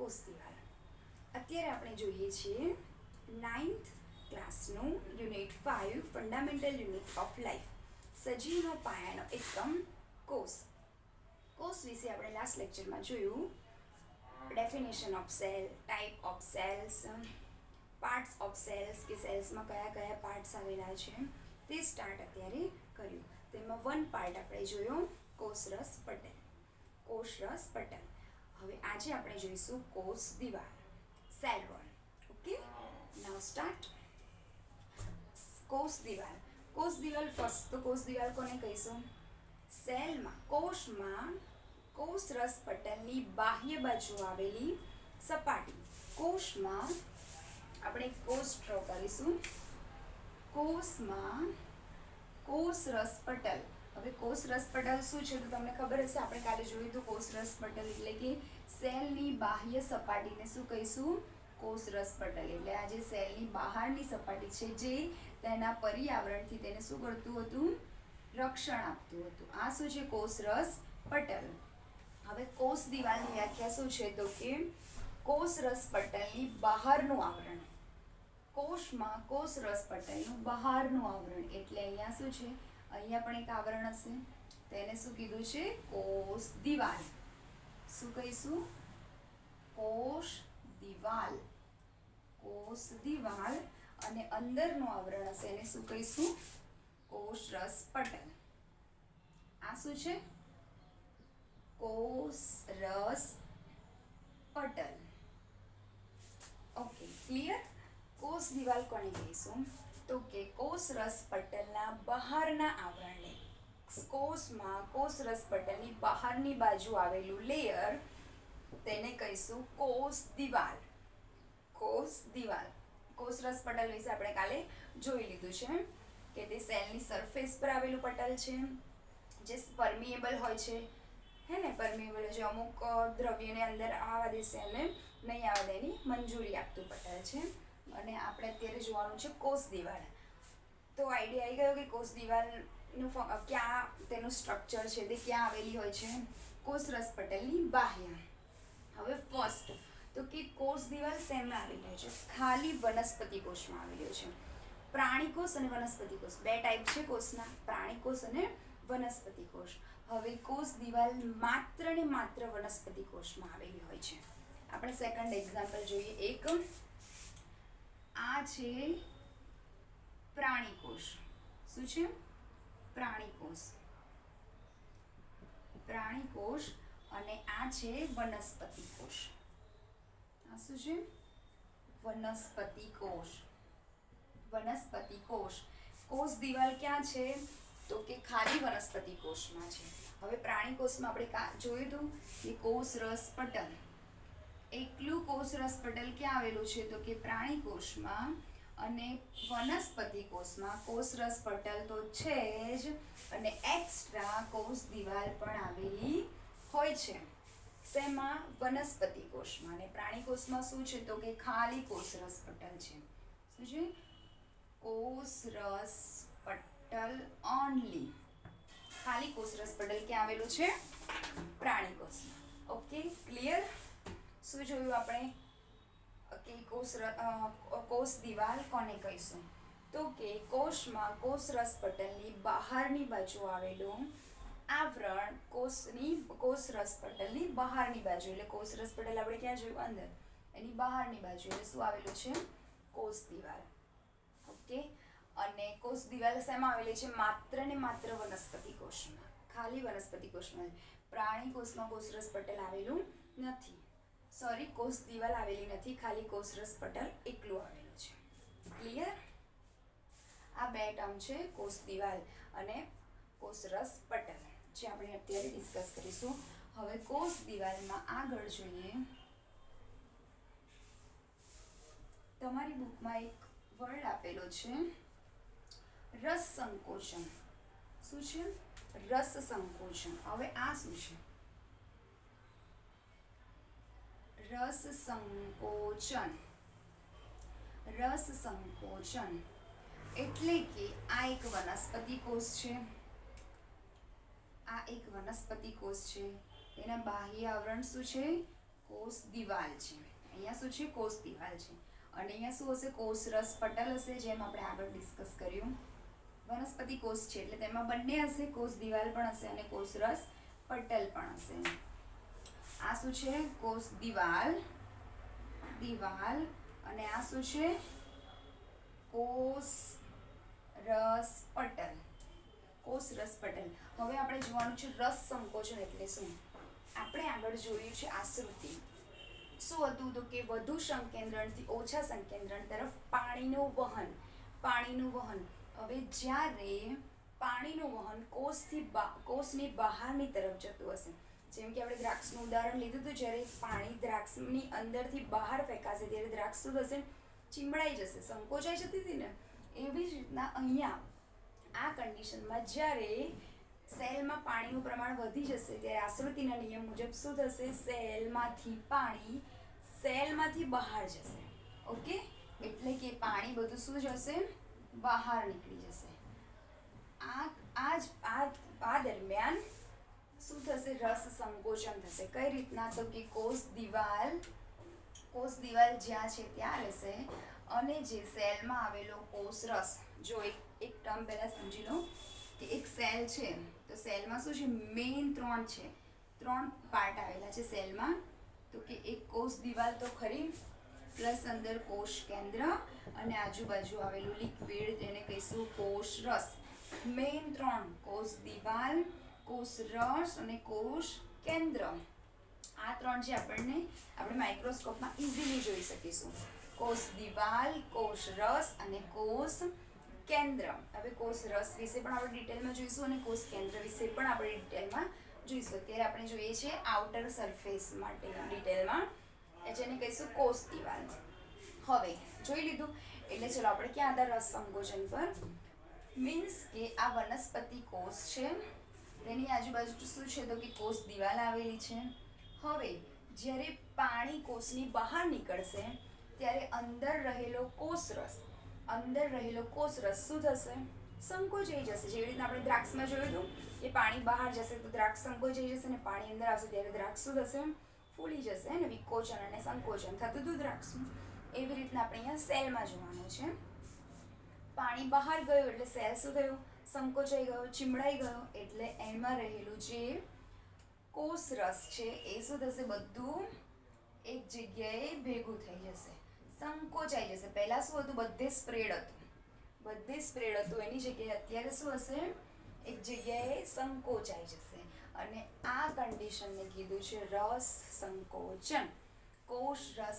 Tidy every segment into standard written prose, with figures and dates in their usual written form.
કોષ દિવાલ. અત્યારે આપણે જોઈએ છીએ 9th ક્લાસનું unit 5 fundamental unit of life. સજીવનો પાયાનો એકમ કોષ. કોષ વિશે આપણે લાસ્ટ લેક્ચરમાં જોયું. Definition of cell, type of cells, parts of cells કે સેલ્સમાં કયા કયા પાર્ટ્સ આવેલા છે તે સ્ટાર્ટ અત્યારે કર્યું. તેમાં વન પાર્ટ આપણે જોયો કોષરસ પટલ. કોષરસ પટલ. હવે આજે આપણે જોઈશું કોષ દિવાલ, સેલ વોલ. ઓકે, નાઉ સ્ટાર્ટ. કોષ દિવાલ. કોષ દિવાલ ફર્સ્ટ. તો કોષ દિવાલ કોને કહીશું? સેલમાં, કોષમાં કોષરસ પટલની બાહ્ય બાજુ આવેલી સપાટી. કોષમાં આપણે કોષ ડ્રો કરીશું. કોષમાં કોષરસ પટલ. હવે કોષરસ પટલ શું છે તો તમને ખબર હશે, આપણે કાલે જોયું હતું. કોષરસ પટલ એટલે કે સેલની બાહ્ય સપાટીને શું કહીશું? કોષરસ પટલ. એટલે આ જે સેલની બહારની સપાટી છે જે તેના પર્યાવરણથી તેને શું કરતું હતું? રક્ષણ આપતું હતું. આ શું છે? કોષરસ પટલ. હવે કોષ દિવાલની વ્યાખ્યા શું છે તો કે કોષરસ પટલની બહારનું આવરણ. કોષમાં કોષરસ પટલનું બહારનું આવરણ એટલે અહીંયા શું છે? અહીંયા પણ એક આવરણ હશે, તેને શું કીધું છે? કોષ દિવાલ. શું કહીશું? કોષ દિવાલ. કોષ દિવાલ. અને અંદરનું આવરણ હશે એને શું કહીશું? કોષરસ પટલ. આ શું છે? કોષરસ પટલ. Okay, clear? કોષ દિવાલ કોને કહીશું તો કે કોષરસ પટલના બહારના આવરણને. કોષમાં કોષરસ પટલની બહારની બાજુ આવેલું લેયર તેને કહીશું કોષ દિવાલ. કોષ દિવાલ. કોષરસ પટલ વિશે આપણે કાલે જોઈ લીધું છે કે તે સેલની સરફેસ પર આવેલું પટલ છે જે પરમિએબલ હોય છે. હે ને? પરમિએબલ જે અમુક દ્રવ્યને અંદર આવવા દેશે અને નહીં આવવા દેની મંજૂરી આપતું પટલ છે. અને આપણે અત્યારે જોવાનું છે કોષ દિવાલ. તો આઈડિયા આવી ગયો કે કોષ દિવાલનું ક્યાં તેનું સ્ટ્રક્ચર છે, તે ક્યાં આવેલી હોય છે? કોષરસ પટલની બાહ્ય. હવે ફર્સ્ટ તો કે કોષ દિવાલ શેમાં આવેલી હોય છે? ખાલી વનસ્પતિ કોષમાં આવેલી હોય છે. પ્રાણી કોષ અને વનસ્પતિ કોષ બે ટાઈપ છે કોષના, પ્રાણી કોષ અને વનસ્પતિ કોષ. હવે કોષ દિવાલ માત્ર ને માત્ર વનસ્પતિ કોષમાં આવેલી હોય છે. આપણે સેકન્ડ એક્ઝામ્પલ જોઈએ. એક આ છે પ્રાણી કોષ. શું છે? પ્રાણી કોષ. પ્રાણી કોષ. અને આ છે વનસ્પતિ કોષ. આ શું છે? વનસ્પતિ કોષ. વનસ્પતિ કોષ. કોષ દિવાલ ક્યાં છે તો કે ખાલી વનસ્પતિ કોષમાં છે. હવે પ્રાણી કોષમાં આપણે જોયું હતું કે કોષરસ પટલ. એકલું કોષરસ પટલ ક્યાં આવેલું છે તો કે પ્રાણી કોષમાં. અને વનસ્પતિ કોષમાં કોષરસ પટલ તો છે જ, અને એક્સ્ટ્રા કોષ દિવાલ પણ આવેલી હોય છે. શેમાં? વનસ્પતિ કોષમાં. અને પ્રાણી કોષમાં શું છે તો કે ખાલી કોષરસ પટલ છે. શું છે? કોષરસ પટલ ઓનલી. ખાલી કોષરસ પટલ ક્યાં આવેલું છે? પ્રાણી કોષમાં. Okay, clear? શું જોયું આપણે કે કોષ દિવાલ કોને કહીશું તો કે કોષમાં કોષરસ પટલની બહારની બાજુ આવેલું આવરણ. કોષરસ પટલની બહારની બાજુ એટલે કોષરસ પટલ આપણે ક્યાં જોયું? અંદર. એની બહારની બાજુ એટલે શું આવેલું છે? કોષ દિવાલ. ઓકે, અને કોષ દિવાલ શેમાં આવેલી છે? માત્ર ને માત્ર વનસ્પતિ કોષમાં. ખાલી વનસ્પતિ કોષમાં. પ્રાણી કોષમાં કોષરસ પટલ આવેલું નથી. સોરી, કોષ દિવાલ આવેલી નથી, ખાલી કોષરસ પટલ એકલું આવેલું છે. ક્લિયર? આ બે ટર્મ છે કોષ દિવાલ અને કોષરસ પટલ, જે આપણે અત્યારે ડિસ્કસ કરીશું. હવે કોષ દિવાલમાં આગળ જોઈએ. તમારી બુકમાં એક વર્ડ આપેલો છે રસ સંકોચન. શું છે? રસ સંકોચન. હવે આ શું છે? રસ સંકોચન. રસ સંકોચન એટલે કે આ એક વનસ્પતિ કોષ છે. આ એક વનસ્પતિ કોષ છે. એના બાહ્ય આવરણ શું છે? કોષ દિવાલ છે, અહીંયા શું છે કોષ દિવાલ છે, અને અહીંયા શું હશે કોષરસ પટલ હશે, જેમ આપણે આગળ ડિસ્કસ કર્યું વનસ્પતિ કોષ છે એટલે તેમાં બંને હશે, કોષ દિવાલ પણ હશે અને કોષરસ પટલ પણ હશે. આ શું છે કોષ દિવાલ અને આ શું છે કોષ રસ પટલ. હવે આપણે જોવાનું છે રસ સંકોચન એટલે શું. આપણે આગળ જોયું છે આશ્રુતિ. શું હતું તો કે વધુ સંકેન્દ્રણથી ઓછા સંકેન્દ્રણ તરફ પાણીનું વહન. હવે જ્યારે પાણીનું વહન કોષની બહારની તરફ જતું હશે, જેમ કે આપણે દ્રાક્ષનું ઉદાહરણ લીધું હતું, જ્યારે પાણી દ્રાક્ષની અંદરથી બહાર ફેંકાશે ત્યારે દ્રાક્ષ શું થશે ચીમડાઈ જશે, સંકોચાઈ જતી હતી ને, એવી જ રીતના અહીંયા આ કન્ડિશનમાં જ્યારે સેલમાં પાણીનું પ્રમાણ વધી જશે ત્યારે આશ્રુતિના નિયમ મુજબ શું થશે સેલમાંથી પાણી સેલમાંથી બહાર જશે. ઓકે, એટલે કે પાણી બધું શું જશે બહાર નીકળી જશે. આ દરમિયાન શું થશે રસ સંકોચન થશે. કઈ રીતના તો કે કોષ દિવાલ જ્યાં છે ત્યાં રહેશે અને જે સેલમાં આવેલો કોષરસ, જો એક ટર્મ પહેલા સમજી લો કે એક સેલ છે તો સેલમાં શું છે મેઇન ત્રણ પાર્ટ આવેલા છે સેલમાં, તો કે એક કોષ દિવાલ તો ખરી, પ્લસ અંદર કોષ કેન્દ્ર અને આજુબાજુ આવેલું લિક્વિડ જેને કહીશું કોષ રસ. મેઇન ત્રણ કોષ દિવાલ, કોષ રસ અને કોષ કેન્દ્ર, આ ત્રણ જે આપણે માઇક્રોસ્કોપમાં ઇઝીલી જોઈ શકીશું. કોષ દિવાલ, કોષ રસ અને કોષ કેન્દ્ર. હવે કોષ રસ વિશે પણ આપણે ડિટેલમાં જોઈશું અને કોષ કેન્દ્ર વિશે પણ આપણે ડિટેલમાં જોઈશું. અત્યારે આપણે જોઈએ છીએ આઉટર સરફેસ માટે ડિટેલમાં, જેને કહીશું કોષ દિવાલ. હવે જોઈ લીધું એટલે ચલો આપણે ક્યાં હતા રસ સંકોચન પર. મીન્સ કે આ વનસ્પતિ કોષ છે, તેની આજુબાજુ શું છે તો કે કોષ દિવાલ આવેલી છે. હવે જ્યારે પાણી કોષની બહાર નીકળશે ત્યારે અંદર રહેલો કોષરસ શું થશે સંકોચાઈ જશે. જેવી રીતના આપણે દ્રાક્ષમાં જોયું હતું કે પાણી બહાર જશે તો દ્રાક્ષ સંકોચાઈ જશે અને પાણી અંદર આવશે ત્યારે દ્રાક્ષ શું થશે ફૂલી જશે અને વિકોચન અને સંકોચન થતું હતું દ્રાક્ષનું. એવી રીતના આપણે અહીંયા સેલમાં જોવાનું છે. પાણી બહાર ગયું એટલે સેલ શું થયું સંકોચાઈ ગયો, ચીમડાઈ ગયો, એટલે એમાં રહેલું જે કોષરસ છે એ શું થશે બધું એક જગ્યાએ ભેગું થઈ જશે, સંકોચાઈ જશે. પહેલા શું હતું બધે સ્પ્રેડ હતું, એની જગ્યાએ અત્યારે શું હશે એક જગ્યાએ સંકોચાઈ જશે. અને આ કન્ડિશનને કીધું છે રસ સંકોચન, કોષ રસ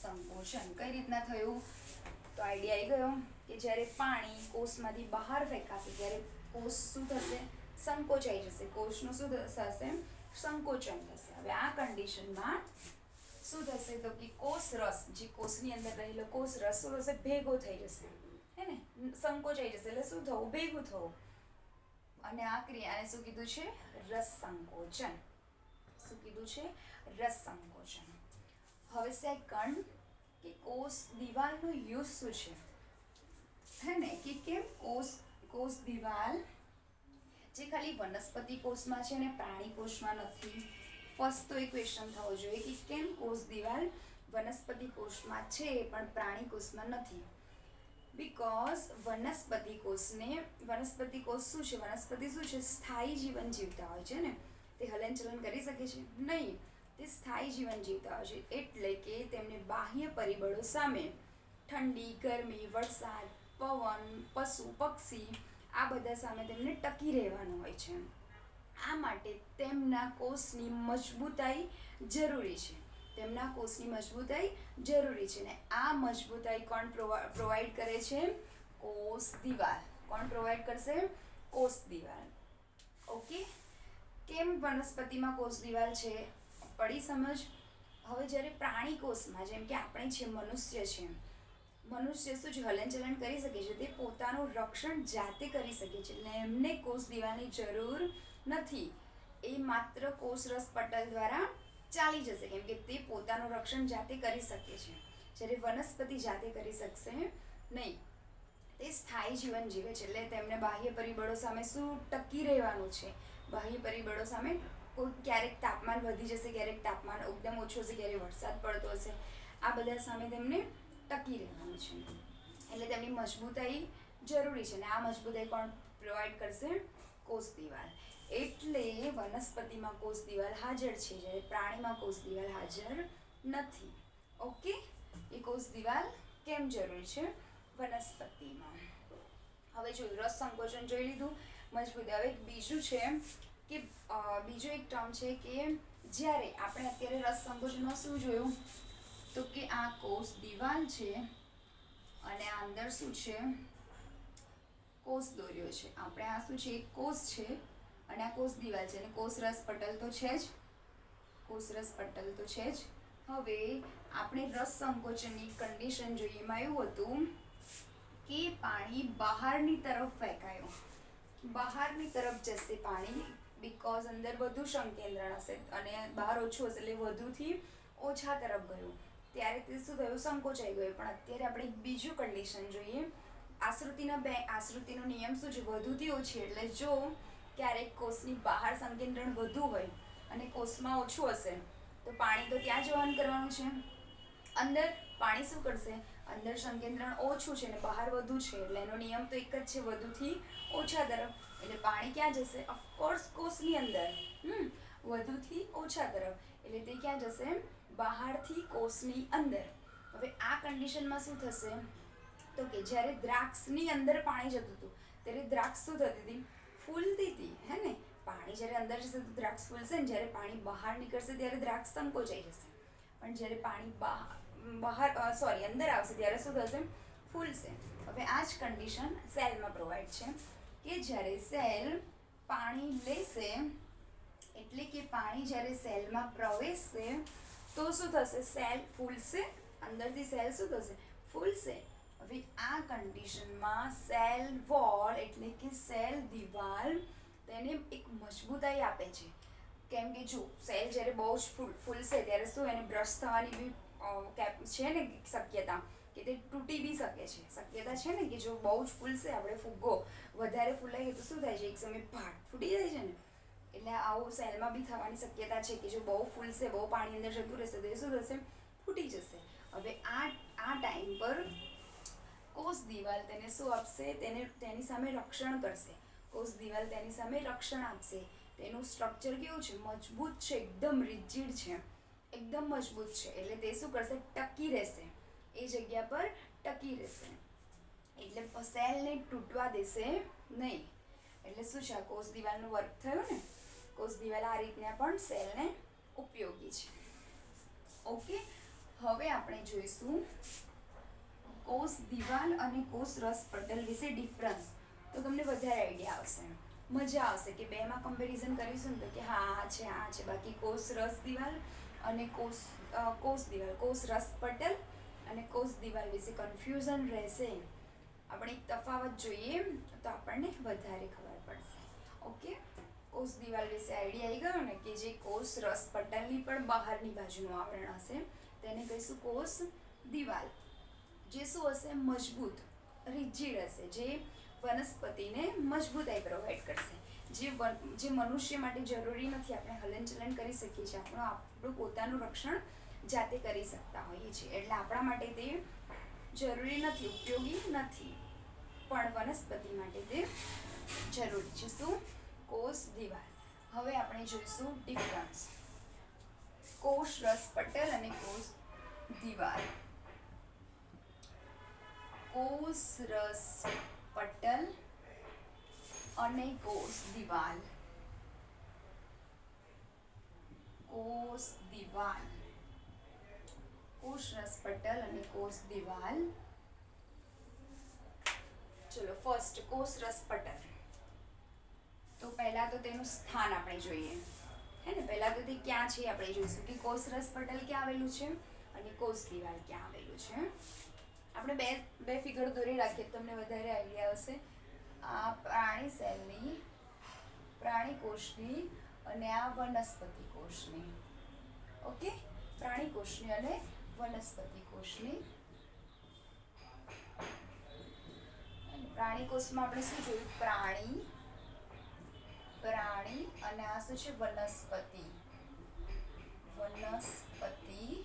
સંકોચન. કઈ રીતના થયું તો આઈડિયા આવી ગયો કે જ્યારે પાણી કોષમાંથી બહાર ફેંકાશે ત્યારે કોષ શું થશે સંકોચાઈ જશે, કોષનું શું થશે સંકોચન થશે. હવે આ કન્ડિશનમાં શું થશે તો કે કોષરસ, જે કોષની અંદર રહેલો કોષરસ શું થશે ભેગો થઈ જશે, હે ને, સંકોચાઈ જશે એટલે શું થવું ભેગું થવું. અને આ ક્રિયાને શું કીધું છે રસ સંકોચન. હવે સેકન્ડ કે કોષ દિવાલનો યુઝ શું છે, હે ને, કે કેમ કોષ દિવાલ જે ખાલી વનસ્પતિ કોષમાં છે ને પ્રાણી કોષમાં નથી. ફર્સ્ટ તો એ ક્વેશ્ચન થવો જોઈએ કે કેમ કોષ દિવાલ વનસ્પતિ કોષમાં છે પણ પ્રાણી કોષમાં નથી. બીકોઝ વનસ્પતિ કોષ શું છે સ્થાયી જીવન જીવતા હોય છે ને, તે હલનચલન કરી શકે છે નહીં, તે સ્થાયી જીવન જીવતા હોય છે. એટલે કે તેમને બાહ્ય પરિબળો સામે ઠંડી, ગરમી, વરસાદ, પવન, પશુ, પક્ષી આ બધા સામે તેમને ટકી રહેવાનું હોય છે. આ માટે તેમના કોષની મજબૂતાઈ જરૂરી છે. ને આ મજબૂતાઈ કોણ પ્રોવાઈડ કરે છે કોષ દિવાલ. કોણ પ્રોવાઈડ કરશે કોષ દિવાલ. ઓકે, કેમ વનસ્પતિમાં કોષ દિવાલ છે પડી સમજ. હવે જ્યારે પ્રાણી કોષમાં જેમ કે આપણે છે મનુષ્ય શું છે હલનચલન કરી શકે છે, તે પોતાનું રક્ષણ જાતે કરી શકે છે, એટલે એમને કોષ દિવાલની જરૂર નથી. એ માત્ર કોષરસ પટલ દ્વારા ચાલી જશે કેમ કે તે પોતાનું રક્ષણ જાતે કરી શકે છે, જ્યારે વનસ્પતિ જાતે કરી શકશે નહીં. તે સ્થાયી જીવન જીવે છે એટલે તેમને બાહ્ય પરિબળો સામે શું ટકી રહેવાનું છે, બાહ્ય પરિબળો સામે ક્યારેક તાપમાન વધી જશે, ક્યારેક તાપમાન એકદમ ઓછું હશે, ક્યારેક વરસાદ પડતો હશે, આ બધા સામે તેમને ટકી રહેવાનું છે. એટલે તેમની મજબૂતાઈ જરૂરી છે, અને આ મજબૂતાઈ કોણ પ્રોવાઈડ કરશે? કોષ દિવાલ. એટલે વનસ્પતિમાં કોષ દિવાલ હાજર છે, જ્યારે પ્રાણીમાં કોષ દિવાલ હાજર નથી. ઓકે, એ કોષ દિવાલ કેમ જરૂરી છે વનસ્પતિમાં? હવે જોયું, રસ સંકોચન જોઈ લીધું, મજબૂત. હવે બીજું છે કે બીજો એક ટર્મ છે કે જ્યારે આપણે અત્યારે રસ સંકોચનમાં શું જોયું, તો કે આ કોષ દિવાલ છે અને આ અંદર શું છે? કોષ દોર્યો છે. આપણે આ શું છે? એક કોષ છે અને આ કોષ દિવાલ છે, અને કોષ રસ પટલ તો છે જ, કોષ રસ પટલ તો છે જ. હવે આપણે રસ સંકોચનની કન્ડિશન જોઈએ, એમાં એવું હતું કે પાણી બહારની તરફ ફેંકાયું, બહારની તરફ જશે પાણી, બીકોઝ અંદર વધુ સંકેન્દ્રણ હશે અને બહાર ઓછું હશે, એટલે વધુથી ઓછા તરફ ગયું, ત્યારે તે શું થયું? સંકોચાઈ ગયું. પણ અત્યારે આપણે એક બીજું કન્ડિશન જોઈએ. આશ્રુતિનો નિયમ શું છે? વધુથી ઓછી. એટલે જો ક્યારેક કોષની બહાર સંકેન્દ્રણ વધુ હોય અને કોષમાં ઓછું હશે, તો પાણી તો ત્યાં જવાનું કરવાનું છે. અંદર પાણી શું કરશે? અંદર સંકેન્દ્રણ ઓછું છે અને બહાર વધુ છે, એટલે એનો નિયમ તો એક જ છે, વધુથી ઓછા તરફ. એટલે પાણી ક્યાં જશે? ઓફકોર્સ કોષની અંદર. વધુથી ઓછા તરફ, એટલે તે ક્યાં જશે? બહારથી કોષની અંદર. હવે આ કન્ડિશનમાં શું થશે? તો કે જ્યારે દ્રાક્ષની અંદર પાણી જતું હતું, ત્યારે દ્રાક્ષ શું થતી હતી? ફૂલતી હતી, હે ને? પાણી જ્યારે અંદર જશે તો દ્રાક્ષ ફૂલશે, ને જ્યારે પાણી બહાર નીકળશે ત્યારે દ્રાક્ષ સંકોચાઈ જશે. પણ જ્યારે પાણી અંદર આવશે ત્યારે શું થશે? ફૂલશે. હવે આ જ કન્ડિશન સેલમાં પ્રોવાઈડ છે કે જ્યારે સેલ પાણી લેશે, એટલે કે પાણી જ્યારે સેલમાં પ્રવેશશે તો શું થશે? સેલ ફૂલશે, અંદરથી સેલ શું થશે? ફૂલશે. હવે આ કન્ડિશનમાં સેલ વોલ એટલે કે સેલ દિવાલ તેને એક મજબૂતાઈ આપે છે. કેમ કે જો સેલ જ્યારે બહુ જ ફૂલશે ત્યારે શું એને બ્રશ થવાની બી છે ને શક્યતા, કે તે તૂટી બી શકે છે, શક્યતા છે ને કે જો બહુ જ ફૂલશે, આપણે ફુગ્ગો વધારે ફૂલાઈએ તો શું થાય છે? એક સમય ફાટ ફૂટી જાય છે ને. એટલે આવું સેલમાં બી થવાની શક્યતા છે કે જો બહુ ફૂલશે, બહુ પાણી અંદર જતું રહેશે તો એ શું થશે? ફૂટી જશે. હવે આ ટાઈમ પર કોષ દિવાલ તેને શું આપશે? તેની સામે રક્ષણ કરશે. કોષ દિવાલ તેની સામે રક્ષણ આપશે. તેનું સ્ટ્રક્ચર કેવું છે? મજબૂત છે, એકદમ રિજિડ છે, એકદમ મજબૂત છે. એટલે તે શું કરશે? ટકી રહેશે, એ જગ્યા પર ટકી રહેશે. એટલે સેલને તૂટવા દેશે નહીં. એટલે શું છે? આ કોષ દિવાલનો વર્ક થયો ને. કોષ દિવાલ આ રીતના પણ સેલને ઉપયોગી છે. ઓકે, હવે આપણે જોઈશું કોષ દિવાલ અને કોષ રસ પટલ વિશે ડિફરન્સ. તો તમને વધારે આઈડિયા આવશે, મજા આવશે કે બેમાં કમ્પેરિઝન કરીશું ને તો કે હા આ છે. બાકી કોષ રસ દિવાલ અને કોષ દિવાલ, કોષ રસ પટલ અને કોષ દિવાલ વિશે કન્ફ્યુઝન રહેશે. આપણે એક તફાવત જોઈએ તો આપણને વધારે ખબર પડશે. ઓકે, કોષ દિવાલ વિશે આઈડિયા આવી ગયો ને, કે જે કોષ રસ પટલની પણ બહારની બાજુનું આવરણ હશે તેને કહીશું કોષ દિવાલ. જે શું હશે? મજબૂત, રિજિડ હશે, જે વનસ્પતિને મજબૂતાઈ પ્રોવાઈડ કરશે. જે મનુષ્ય માટે જરૂરી નથી. આપણે હલનચલન કરી શકીએ છીએ, આપણું પોતાનું રક્ષણ જાતે કરી શકતા હોઈએ છીએ, એટલે આપણા માટે તે જરૂરી નથી, ઉપયોગી નથી, પણ વનસ્પતિ માટે તે જરૂરી છે. શું? કોષ દિવાલ. હવે આપણે જોઈશું ડિફરન્સ કોષ રસ પટલ અને કોષ દિવાલ. કોષ રસ પટલ અને કોષ દિવાલ. કોષ દિવાલ, કોષ રસ પટલ અને કોષ દિવાલ. ચલો ફર્સ્ટ કોષ રસ પટલ. તો પહેલા તો તેનું સ્થાન આપણે જોઈએ, હે ને? પહેલા તો તે ક્યાં છે આપણે જોઈશું કે કોષ રસ પટલ ક્યાં આવેલું છે અને કોષ દિવાલ ક્યાં આવેલું છે. આપણે બે ફિગર દોરી રાખીએ તમને વધારે આઈડિયા હશે. આ પ્રાણી કોષની અને આ વનસ્પતિ કોષની. ઓકે, પ્રાણી કોષની અને વનસ્પતિ કોષની. પ્રાણી કોષમાં આપણે શું જોયું? પ્રાણી પ્રાણી અને આ શું છે વનસ્પતિ. વનસ્પતિ.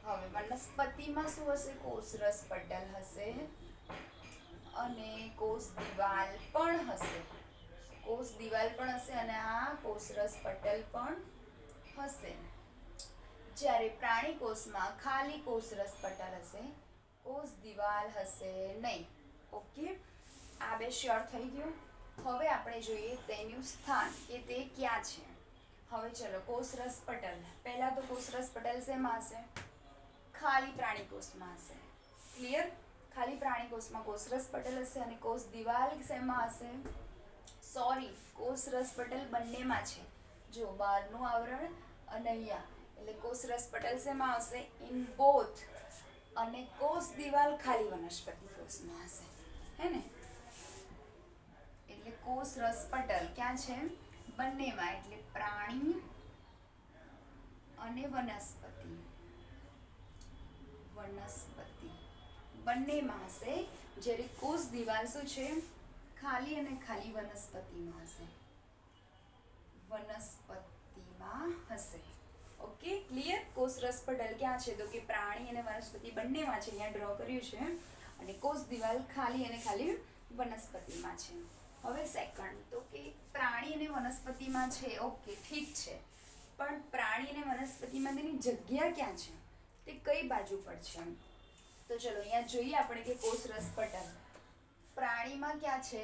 હવે વનસ્પતિમાં શું હશે કોષરસ પટલ હશે અને કોષ દિવાલ પણ હશે. કોષ દિવાલ પણ હશે અને આ કોષરસ પટલ પણ હશે. જ્યારે પ્રાણી કોષમાં ખાલી કોષરસ પટલ હશે, કોષ દિવાલ હશે નહીં. ઓકે, આ બે શ્યોર થઈ ગયું. હવે આપણે જોઈએ તેનું સ્થાન કે તે ક્યાં છે. હવે ચલો કોષરસ પટલ. પહેલા તો કોષરસ પટલ શેમાં હશે? ખાલી પ્રાણી કોષમાં હશે. ક્લિયર? ખાલી પ્રાણી કોષમાં કોષરસ પટલ હશે અને કોષ દિવાલ શેમાં હશે? સોરી, કોષરસ પટલ બંનેમાં છે. જો બહારનું આવરણ અને અહીંયા, એટલે કોષરસ પટલ શેમાં આવશે? In both. અને કોષ દિવાલ ખાલી વનસ્પતિ કોષમાં હશે, હે ને? એટલે કોષરસ પટલ ક્યાં છે? બંનેમાં, એટલે પ્રાણી અને વનસ્પતિ. વનસ્પતિ બંનેમાં હશે. જ્યારે કોષ દિવાલ શું છે? ખાલી અને ખાલી વનસ્પતિમાં હશે. વનસ્પતિમાં હશે. Okay, clear? કોષરસ પટલ ક્યાં છે? તો કે પ્રાણી અને વનસ્પતિ બંનેમાં છે. અહીંયા ડ્રો કર્યું છે. અને કોષ દિવાલ ખાલી અને ખાલી વનસ્પતિમાં છે. હવે સેકન્ડ, તો કે પ્રાણી અને વનસ્પતિમાં છે. ઓકે, ઠીક છે. પણ પ્રાણી અને વનસ્પતિમાં તેની જગ્યા ક્યાં છે? તે કઈ બાજુ પર છે? તો ચલો અહીંયા જોઈએ આપણે કે કોષરસ પટલ પ્રાણીમાં ક્યાં છે?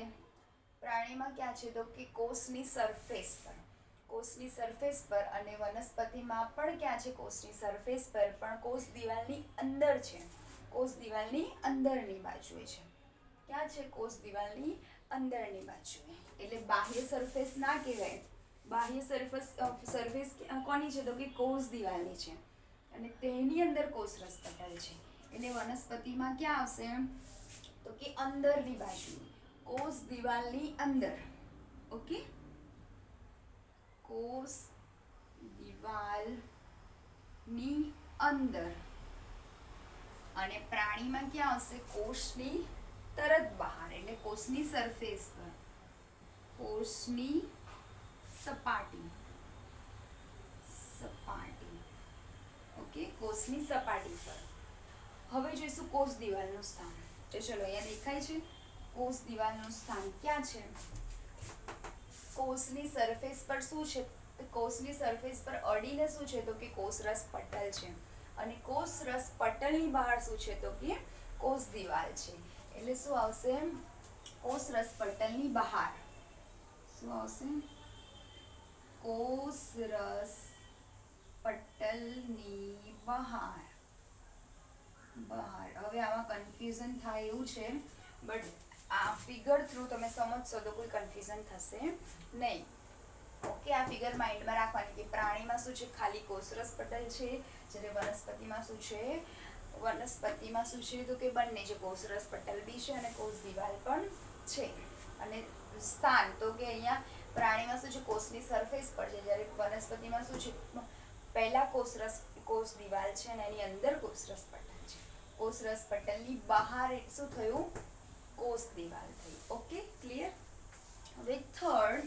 પ્રાણીમાં ક્યાં છે? તો કે કોષની સરફેસ પર. કોષની સરફેસ પર. અને વનસ્પતિમાં પણ ક્યાં છે? કોષની સરફેસ પર, પણ કોષ દિવાલની અંદર છે. કોષ દિવાલની અંદરની બાજુએ છે. ક્યાં છે? કોષ દિવાલની અંદરની બાજુએ. એટલે બાહ્ય સરફેસ ના કહેવાય. બાહ્ય સરફેસ કોની છે? તો કે કોષ દિવાલની છે. અને તેની અંદર કોષરસ પટલ છે. એટલે વનસ્પતિમાં ક્યાં આવશે? તો કે અંદરની બાજુ, કોષ દિવાલની અંદર. ઓકે, કોષ દિવાલની અંદર. અને પ્રાણીમાં ક્યાં આવશે? કોષની તરત બહાર, એટલે કોષની સરફેસ પર. કોષની સપાટી. સપાટી. ઓકે, કોષની સપાટી પર. હવે જોઈશું કોષ દિવાલનું સ્થાન. તો ચલો અહીંયા દેખાય છે કોષ દિવાલનું સ્થાન ક્યાં છે? કોષની સરફેસ પર શું છે? કોષની સરફેસ પર અડીને શું છે? તો કે કોષરસ પટલ છે. અને કોષરસ પટલની બહાર શું છે? તો કે કોષ દિવાલ છે. એટલે શું આવશે? કોષરસ પટલની બહાર. શું આવશે? કોષરસ પટલની બહાર. બહાર. હવે આમાં કન્ફ્યુઝન થાય એવું છે, બટ આ ફિગર થ્રુ તમે સમજશો તો કોઈ કન્ફ્યુઝન થશે નહીં. ઓકે, આ ફિગર માઇન્ડમાં રાખવાની કે પ્રાણીમાં શું છે? ખાલી કોષરસ પટલ છે. જ્યારે વનસ્પતિમાં શું છે? વનસ્પતિમાં શું છે? તો કે બંને છે. કોષરસ પટલ બી છે અને કોષ દિવાલ પણ છે. અને સ્થાન તો કે અહીંયા પ્રાણીમાં શું છે? કોષની સરફેસ પર છે. જ્યારે વનસ્પતિમાં શું છે? પહેલા કોષ દિવાલ છે અને એની અંદર કોષરસ પટલ છે. કોષરસ પટલની બહાર શું થયું? કોષ દિવાલ થઈ. Okay, clear? હવે થર્ડ,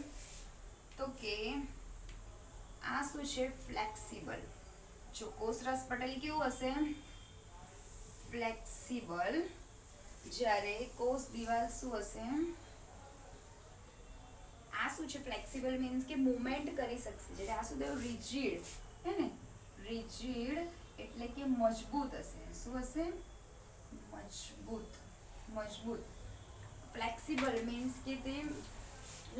તો કે આ શું છે? ફ્લેક્સિબલ. જો કોષરસ પટલ કેવું હશે? ફ્લેક્સિબલ. જ્યારે કોષ દિવાલ શું હશે? આ શું છે? ફ્લેક્સિબલ મીન્સ કે મૂવમેન્ટ કરી શકશે. જ્યારે આ શું થયું? રિજિડ. હે ને? રિજિડ એટલે કે મજબૂત હશે. શું હશે? મજબૂત. મજબૂત. ફ્લેક્સિબલ મીન્સ કે તે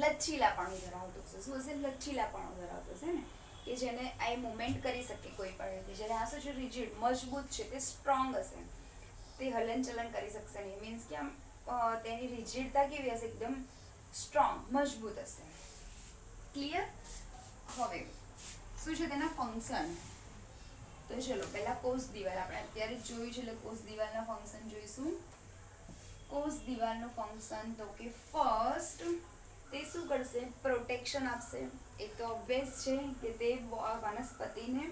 લચીલાપણું ધરાવતું છે. શું હશે? લચીલાપણું ધરાવતું છે ને, કે જેને આ મૂવમેન્ટ કરી શકે કોઈ પણ રીતે. જ્યારે આ શું છે? રિજિડ, મજબૂત છે, તે સ્ટ્રોંગ હશે, તે હલનચલન કરી શકશે નહીં. મીન્સ કે આમ તેની રિજિડતા કેવી હશે? એકદમ સ્ટ્રોંગ, મજબૂત હશે. ક્લિયર? હવે શું છે તેના ફંક્શન? તો ચલો પહેલા કોષ દિવાલ આપણે અત્યારે જ જોયું છે, એટલે કોષ દિવાલના ફંક્શન જોઈશું. કોષ દિવાલનું ફંક્શન તો કે ફર્સ્ટ તે શું કરશે? પ્રોટેક્શન આપશે. એ તો ઓબ્વિયસ છે કે તે વનસ્પતિને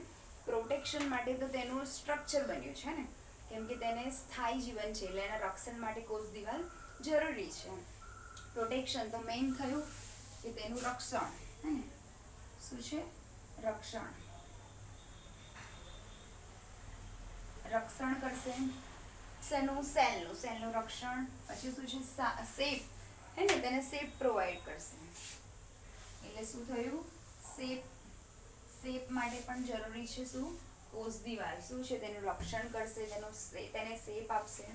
પ્રોટેક્શન માટે તો તેનું સ્ટ્રક્ચર બન્યું છે ને, કેમ કે તેને સ્થાયી જીવન છે, એટલે એના રક્ષણ માટે કોષ દિવાલ જરૂરી છે. પ્રોટેક્શન તો મેઇન થયું કે તેનું રક્ષણ, હે ને શું છે રક્ષણ રક્ષણ કરશે શેનું સેલનું રક્ષણ પછી શું છે શેપ હે ને તેને શેપ પ્રોવાઈડ કરશે એટલે શું થયું શેપ માટે પણ જરૂરી છે શું કોષ દિવાલ શું છે તેનું રક્ષણ કરશે તેને શેપ આપશે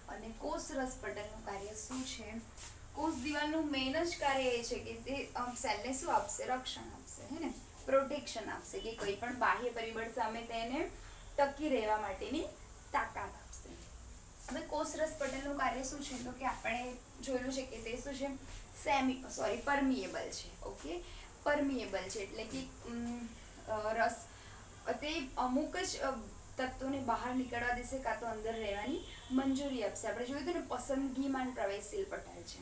અને કોષ રસ પટલનું કાર્ય શું છે કોષ દિવાલનું મેઇન જ કાર્ય એ છે કે તે સેલને શું આપશે રક્ષણ આપશે હે ને પ્રોટેક્શન આપશે કે કોઈ પણ બાહ્ય પરિબળ સામે તેને ટકી રહેવા માટેની તાકાત આપશે હવે કોષ રસ પટલનું કાર્ય શું છે તો કે આપણે જોયેલું છે કે તે શું છે પરમિએબલ છે ઓકે પરમિએબલ છે એટલે કે રસ તે અમુક જ તત્વોને બહાર નીકળવા દેશે કાં તો અંદર રહેવાની મંજૂરી આપશે આપણે જોયું હતું ને પસંદગીમાન પ્રવેશશીલ પટલ છે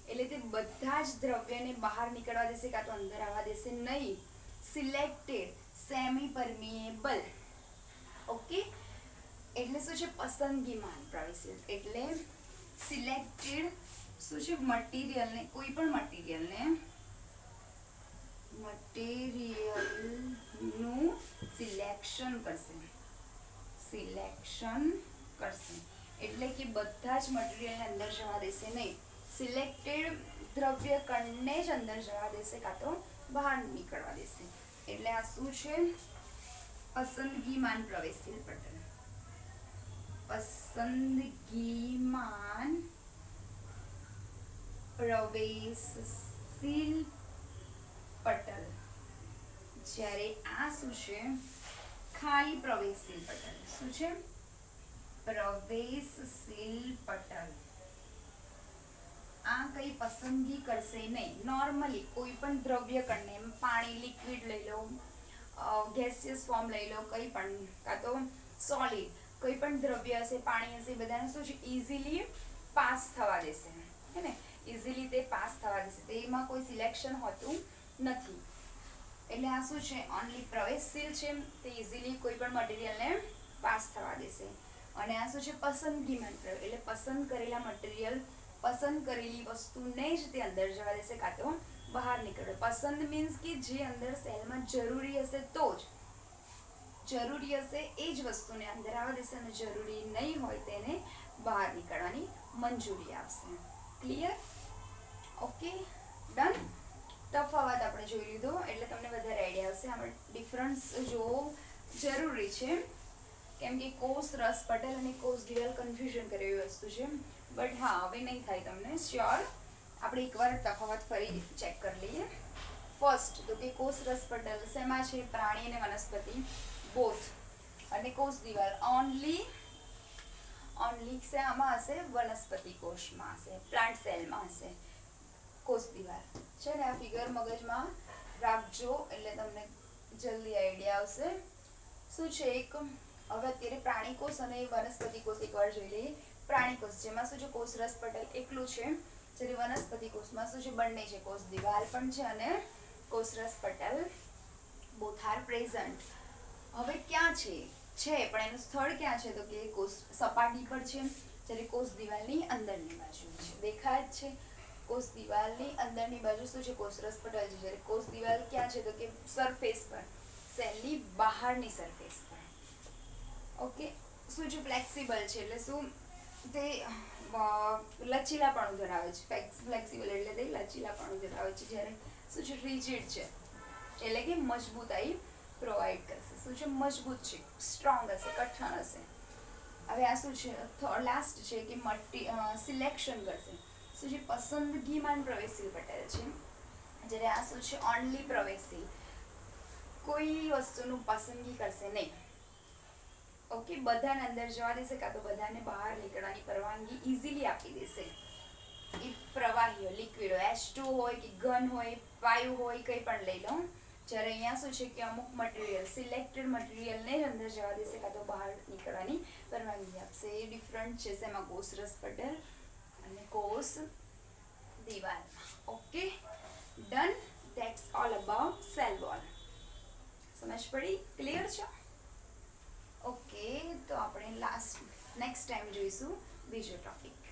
એટલે તે બધા જ દ્રવ્યને બહાર નીકળવા દેશે કાં તો અંદર આવવા દેશે નહીં સિલેક્ટેડ સેમી પરમિએબલ ઓકે એટલે શું છે પસંદગીમાન પ્રવેશશીલ એટલે સિલેક્ટેડ શું છે મટીરિયલને કોઈ પણ મટીરિયલનું સિલેક્શન કરશે એટલે કે બધા જ મટીરિયલને અંદર જવા દેશે નહીં સિલેક્ટેડ દ્રવ્ય કણને જ અંદર જવા દેશે કાં તો બહાર નીકળવા દેશે એટલે આ શું છે પસંદગીમાન પ્રવેશશીલ પટલ પસંદગીમાન પ્રવેશશીલ પટલ જ્યારે આ શું છે ખાલી પ્રવેશશીલ પટલ શું છે પ્રવેશશીલ પટલ આ કઈ પસંદગી કરશે નહીં નોર્મલી કોઈ પણ દ્રવ્ય કણને પાણી લિક્વિડ લઈ લો ગેસિયસ ફોર્મ લઈ લો કંઈ પણ કાં તો સોલિડ કોઈ પણ દ્રવ્ય હશે પાણી હશે બધાને શું છે ઇઝીલી પાસ થવા દેશે હે ને ઇઝીલી તે પાસ થવા દેશે તેમાં કોઈ સિલેક્શન હોતું નથી એટલે આ શું છે ઓનલી પ્રવેશશીલ છે તે ઇઝીલી કોઈ પણ મટીરિયલને પાસ થવા દેશે અને આ શું છે પસંદગીમાન પ્રવેશ એટલે પસંદ કરેલા મટીરિયલ પસંદ કરેલી વસ્તુને જ તે અંદર જવા દેશે કાં તો બહાર નીકળે પસંદ મીન્સ કે જે અંદર સેલમાં જરૂરી હશે તો જ જરૂરી હશે એ જ વસ્તુને અંદર આવવા દેશે અને જરૂરી નહીં હોય તેને બહાર નીકળવાની મંજૂરી આપશે ક્લિયર ઓકે ડન તફાવત આપણે જોઈ લીધો એટલે તમને વધારે આઈડિયા આવશે આમાં ડિફરન્સ જોવો જરૂરી છે કેમ કે કોષ રસ પટલ અને કોષ દિવાલ કન્ફ્યુઝન કરે એવી વસ્તુ છે બટ હા હવે નહીં થાય તમને શ્યોર આપણે એકવાર તફાવત ફરી ચેક કરી લઈએ ફર્સ્ટ તો કે કોષ રસ પટલ શેમાં છે પ્રાણી અને વનસ્પતિ બોથ અને કોષ દિવાલ ઓનલી શેમાં હશે વનસ્પતિ કોષમાં હશે પ્લાન્ટ સેલમાં હશે કોષ દિવાલ છે ને આ ફિગર મગજમાં રાખજો એટલે તમને જલ્દી આઈડિયા આવશે શું છે એક હવે અત્યારે પ્રાણી કોષ અને વનસ્પતિ કોષ એકવાર જોઈ લઈએ પ્રાણી કોષ જેમાં શું છે કોષ રસ પટલ એકલું છે જ્યારે વનસ્પતિ કોષમાં શું છે બંને છે કોષ દિવાલ પણ છે અને કોષ રસ પટલ બોથ આર પ્રેઝન્ટ હવે ક્યાં છે પણ એનું સ્થળ ક્યાં છે તો કે કોષ સપાટી પર છે જ્યારે કોષ દિવાલની અંદરની બાજુ છે દેખાય જ છે કોષ દિવાલની અંદરની બાજુ શું છે કોષ રસ પટલ છે જ્યારે કોષ દિવાલ ક્યાં છે તો કે સરફેસ પર સેલની બહારની સરફેસ પર ઓકે શું છે ફ્લેક્સિબલ છે એટલે શું તે લચીલાપણું ધરાવે છે ફ્લેક્સિબલ એટલે તે લચીલાપણું ધરાવે છે જ્યારે શું છે રિજિડ છે એટલે કે મજબૂતાઈ પ્રોવાઈડ કરશે શું છે મજબૂત છે સ્ટ્રોંગ હશે કઠણ હશે હવે આ શું છે લાસ્ટ છે કે સિલેક્શન કરશે શું છે પસંદગીમાન પ્રવેશશીલ પટેલ છે જ્યારે આ શું છે ઓનલી પ્રવેશશીલ કોઈ વસ્તુનું પસંદગી કરશે નહીં ઓકે બધાને અંદર જવા દેશે કાં તો બધાને બહાર નીકળવાની પરવાનગી ઇઝીલી આપી દેશે એ પ્રવાહી હોય લિક્વિડ હોય H2 હોય કે ઘન હોય વાયુ હોય કંઈ પણ લઈ લો જ્યારે અહીંયા શું છે કે અમુક મટીરિયલ સિલેક્ટેડ મટીરિયલને જ અંદર જવા દેશે કાં તો બહાર નીકળવાની પરવાનગી આપશે એ ડિફરન્ટ છે એમાં કોષ રસ પટલ અને કોષ દિવાલમાં okay done that's all about cell wall સમજ પડી ક્લિયર છે ઓકે તો આપણે નેક્સ્ટ ટાઈમ જોઈશું બીજો ટોપિક